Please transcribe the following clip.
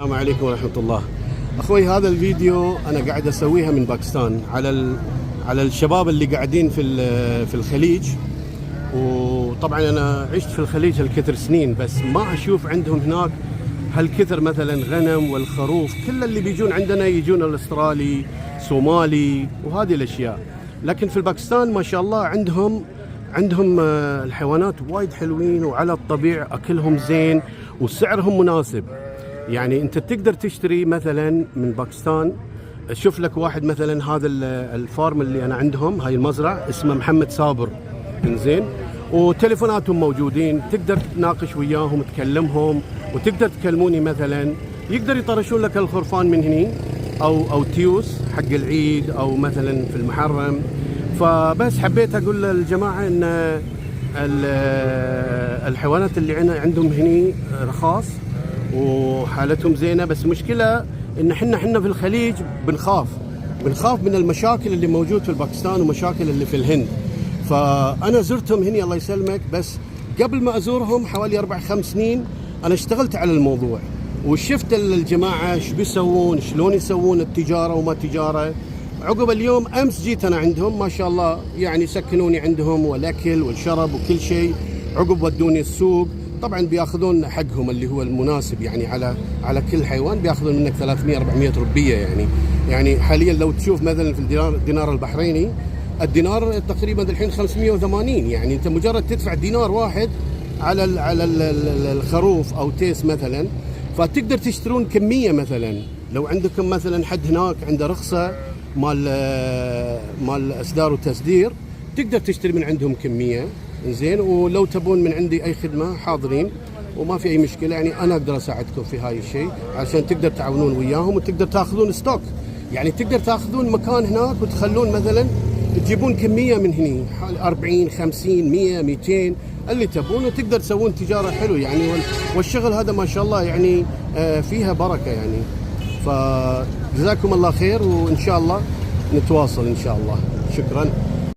السلام عليكم ورحمة الله. أخوي هذا الفيديو أنا قاعد أسويها من باكستان على الشباب اللي قاعدين في الخليج. وطبعا أنا عشت في الخليج هالكثر سنين، بس ما أشوف عندهم هناك هالكثر مثلا غنم والخروف. كل اللي بيجون عندنا يجون الأسترالي صومالي وهذه الأشياء، لكن في الباكستان ما شاء الله عندهم الحيوانات وايد حلوين، وعلى الطبيعة أكلهم زين وسعرهم مناسب. يعني انت تقدر تشتري مثلا من باكستان. شوف لك واحد مثلا، هذا الفارم اللي انا عندهم، هاي المزرعه اسمه محمد صابر، انزين، وتليفوناتهم موجودين، تقدر تناقش وياهم تكلمهم، وتقدر تكلموني مثلا، يقدر يطرشون لك الخرفان من هني او تيوس حق العيد او مثلا في المحرم. فبس حبيت اقول للجماعه ان الحيوانات اللي عندهم هني رخاص وحالتهم زينه، بس مشكله ان احنا في الخليج بنخاف من المشاكل اللي موجود في الباكستان ومشاكل اللي في الهند. فانا زرتهم هنا الله يسلمك، بس قبل ما ازورهم حوالي 4-5 سنين انا اشتغلت على الموضوع، وشفت الجماعه ايش بيسوون، شلون يسوون التجاره وما تجاره. عقب اليوم امس جيت انا عندهم، ما شاء الله يعني سكنوني عندهم، والاكل والشرب وكل شيء. عقب ودوني السوق، طبعا بياخذون حقهم اللي هو المناسب، يعني على كل حيوان بياخذون منك 300-400 روبيه. يعني حاليا لو تشوف مثلا في الدينار البحريني، الدينار تقريبا الحين 580. يعني انت مجرد تدفع دينار واحد على الخروف او تيس مثلا، فتقدر تشترون كميه. مثلا لو عندكم مثلا حد هناك عنده رخصه مال اصدار وتصدير، تقدر تشتري من عندهم كميه، زين. ولو تبون من عندي اي خدمه حاضرين وما في اي مشكله، يعني انا اقدر اساعدكم في هاي الشيء عشان تقدر تعاونون وياهم وتقدر تاخذون ستوك. يعني تقدر تاخذون مكان هناك وتخلون مثلا تجيبون كميه من هني، 40 50 100 200 اللي تبون، وتقدر تسوون تجاره حلوه يعني. والشغل هذا ما شاء الله يعني فيها بركه يعني. فجزاكم الله خير، وان شاء الله نتواصل ان شاء الله. شكرا.